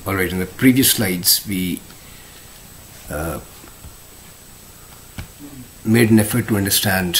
Alright, in the previous slides we made an effort to understand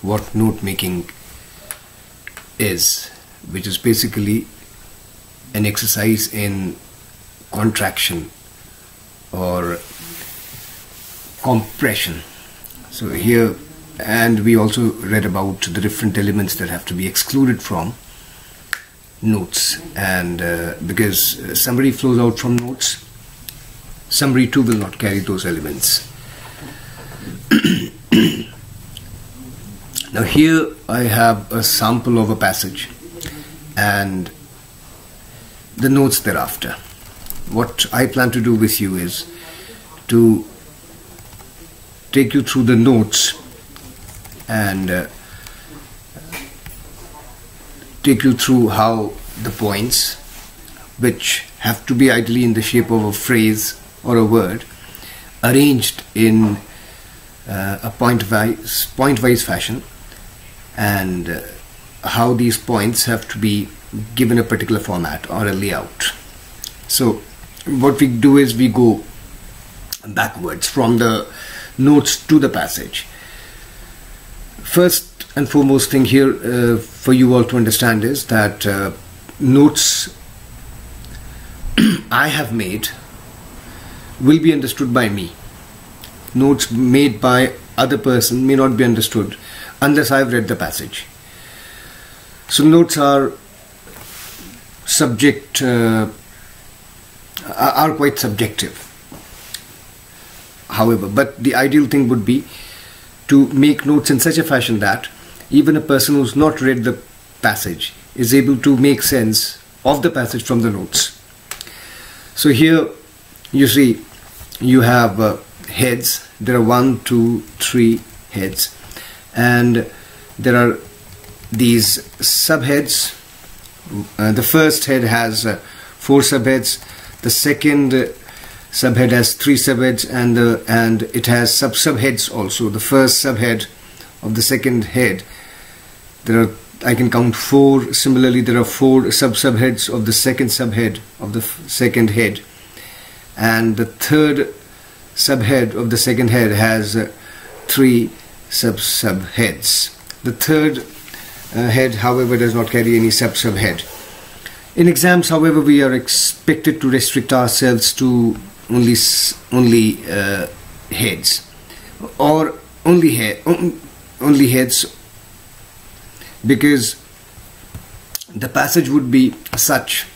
what note making is, which is basically an exercise in contraction or compression. So here, and we also read about the different elements that have to be excluded from notes, and because summary flows out from notes, summary too will not carry those elements. Now here I have a sample of a passage and the notes thereafter. What I plan to do with you is to take you through the notes and take you through how the points, which have to be ideally in the shape of a phrase or a word, arranged in a point-wise fashion, and how these points have to be given a particular format or a layout. So what we do is we go backwards from the notes to the passage. First and foremost thing here for you all to understand is that notes I have made will be understood by me. Notes made by other person may not be understood unless I've read the passage. So notes are subject, are quite subjective. However, but the ideal thing would be to make notes in such a fashion that even a person who's not read the passage is able to make sense of the passage from the notes. So here you see you have heads. There are 1, 2, 3 heads, and there are these subheads. The first head has 4 subheads, the second subhead has 3 subheads, and it has subheads also. The first subhead of the second head, there are, I can count 4. Similarly, there are 4 subheads of the second subhead of the second head, and the third subhead of the second head has 3 subheads. The third head, however, does not carry any subhead. In exams, however, we are expected to restrict ourselves to only heads, or only heads, because the passage would be such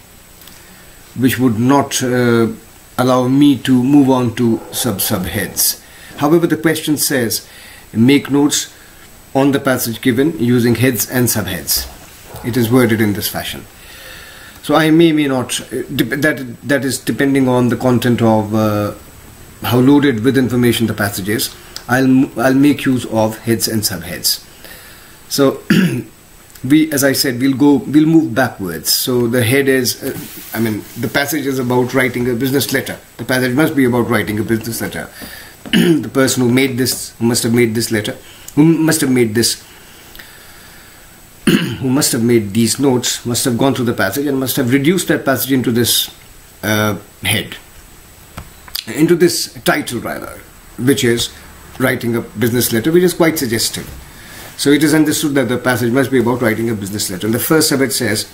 which would not allow me to move on to subheads. However, the question says make notes on the passage given using heads and subheads. It is worded in this fashion. So I may not, that is depending on the content of how loaded with information the passage is. I'll make use of heads and subheads. So we, as I said, we'll move backwards. So the head is, the passage is about writing a business letter. The passage must be about writing a business letter. The person who made this, who must have made this letter, who must have made these notes, must have gone through the passage and must have reduced that passage into this head, into this title rather, which is writing a business letter, which is quite suggestive. So it is understood that the passage must be about writing a business letter. And the first subhead says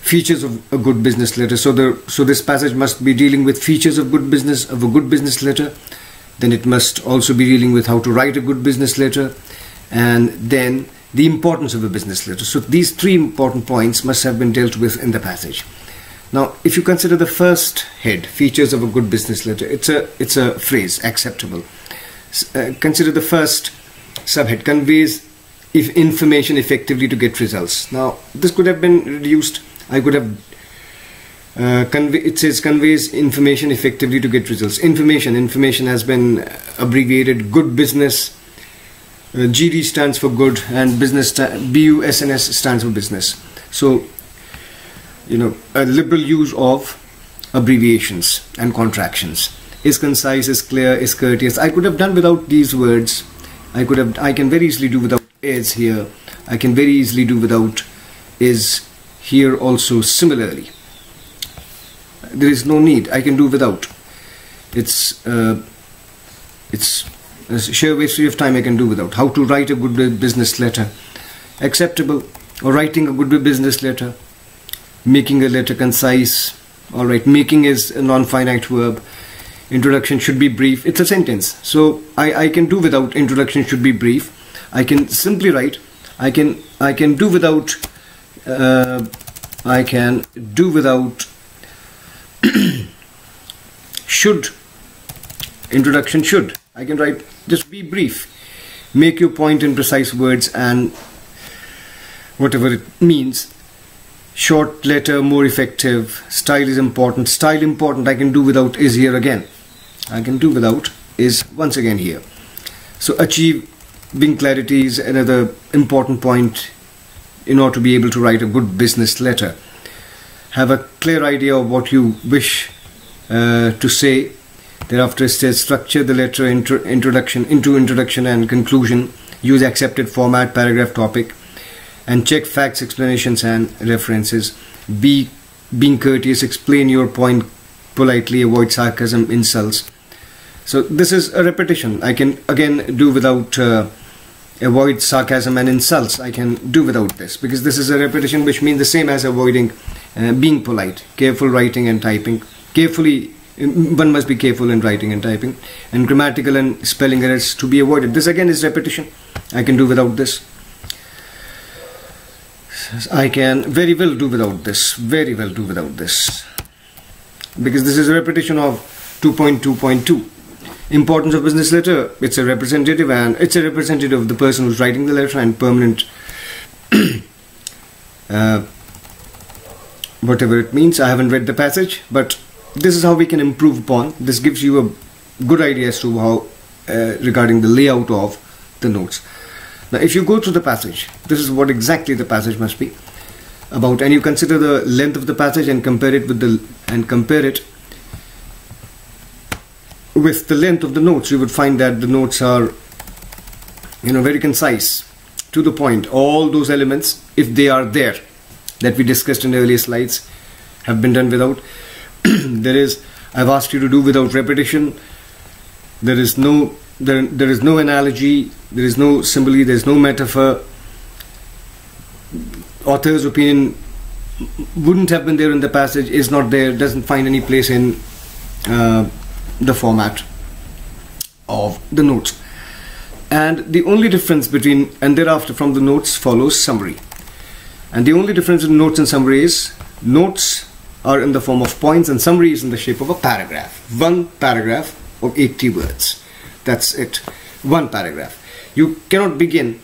features of a good business letter. So this passage must be dealing with features of a good business letter. Then it must also be dealing with how to write a good business letter, and then the importance of a business letter. So these 3 important points must have been dealt with in the passage. Now, if you consider the first head, features of a good business letter, it's a phrase, acceptable. Consider the first subhead, conveys information effectively to get results. Now, this could have been reduced. I could have it says conveys information effectively to get results. Information has been abbreviated. Good business, GD stands for good, and business, BUSNS stands for business. So, a liberal use of abbreviations and contractions. Is concise, is clear, is courteous. I could have done without these words. I can very easily do without is here. I can very easily do without is here also similarly. there is no need. I can do without. It's a sheer wastage of time. I can do without. How to write a good business letter, acceptable, or writing a good business letter, making a letter concise. All right, making is a non-finite verb. Introduction should be brief. It's a sentence, so I can do without introduction should be brief. I can simply write. I can do without. I can do without should. Introduction should. I can write just be brief. Make your point in precise words and whatever it means. Short letter, more effective. Style is important. Style important. I can do without is here again. I can do without is once again here. So achieving clarity is another important point in order to be able to write a good business letter. Have a clear idea of what you wish to say. Thereafter it says structure the letter into introduction and conclusion. Use accepted format, paragraph, topic, and check facts, explanations and references. Being courteous, explain your point politely, avoid sarcasm, insults. So this is a repetition. I can again do without avoid sarcasm and insults. I can do without this because this is a repetition, which means the same as avoiding being polite. Careful writing and typing. Carefully, one must be careful in writing and typing, and grammatical and spelling errors to be avoided. This again is repetition. I can do without this. I can very well do without this. Very well do without this, because this is a repetition of 2.2.2. Importance of business letter. It's a representative, and it's a representative of the person who's writing the letter, and permanent whatever it means. I haven't read the passage, but this is how we can improve upon. This gives you a good idea as to how regarding the layout of the notes. Now if you go through the passage, this is what exactly the passage must be about, and you consider the length of the passage and compare it with the length of the notes. You would find that the notes are, very concise, to the point. All those elements, if they are there, that we discussed in the earlier slides, have been done without. I've asked you to do without repetition. There is no analogy, there is no simile, there is no metaphor. Author's opinion wouldn't have been there in the passage, is not there, doesn't find any place in the format of the notes. And the only difference between, and thereafter from the notes follows summary. And the only difference in notes and summary is notes are in the form of points and summary is in the shape of a paragraph. One paragraph of 80 words. That's it. One paragraph. You cannot begin,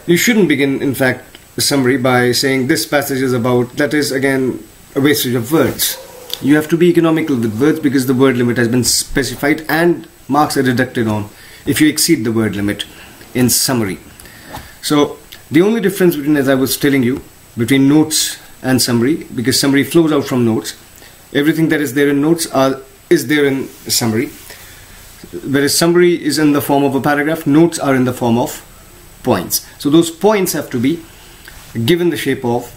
you shouldn't begin, in fact, a summary by saying this passage is about, that is again a wastage of words. You have to be economical with words because the word limit has been specified and marks are deducted on if you exceed the word limit in summary. So the only difference between, as I was telling you, between notes and summary, because summary flows out from notes, everything that is there in notes is there in summary, whereas summary is in the form of a paragraph, notes are in the form of points. So those points have to be given the shape of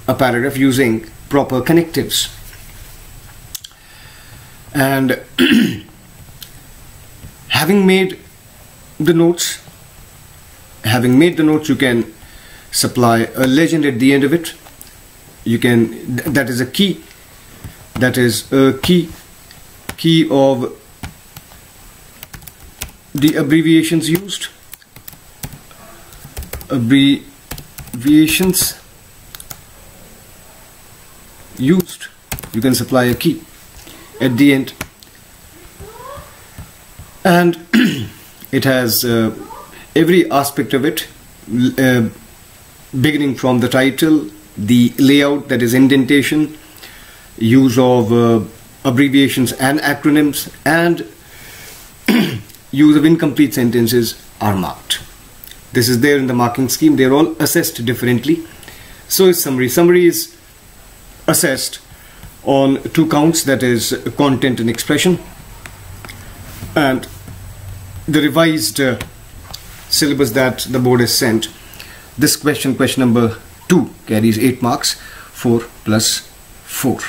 a paragraph using proper connectives. And having made the notes, you can supply a legend at the end of it. You can, that is a key, key of the abbreviations used. You can supply a key at the end, and it has every aspect of it, beginning from the title, the layout, that is indentation, use of abbreviations and acronyms, and use of incomplete sentences are marked. This is there in the marking scheme. They are all assessed differently. So is summary. Summary is assessed on two counts, that is content and expression, and the revised syllabus that the board has sent. This question number 2, carries 8 marks, 4 plus 4.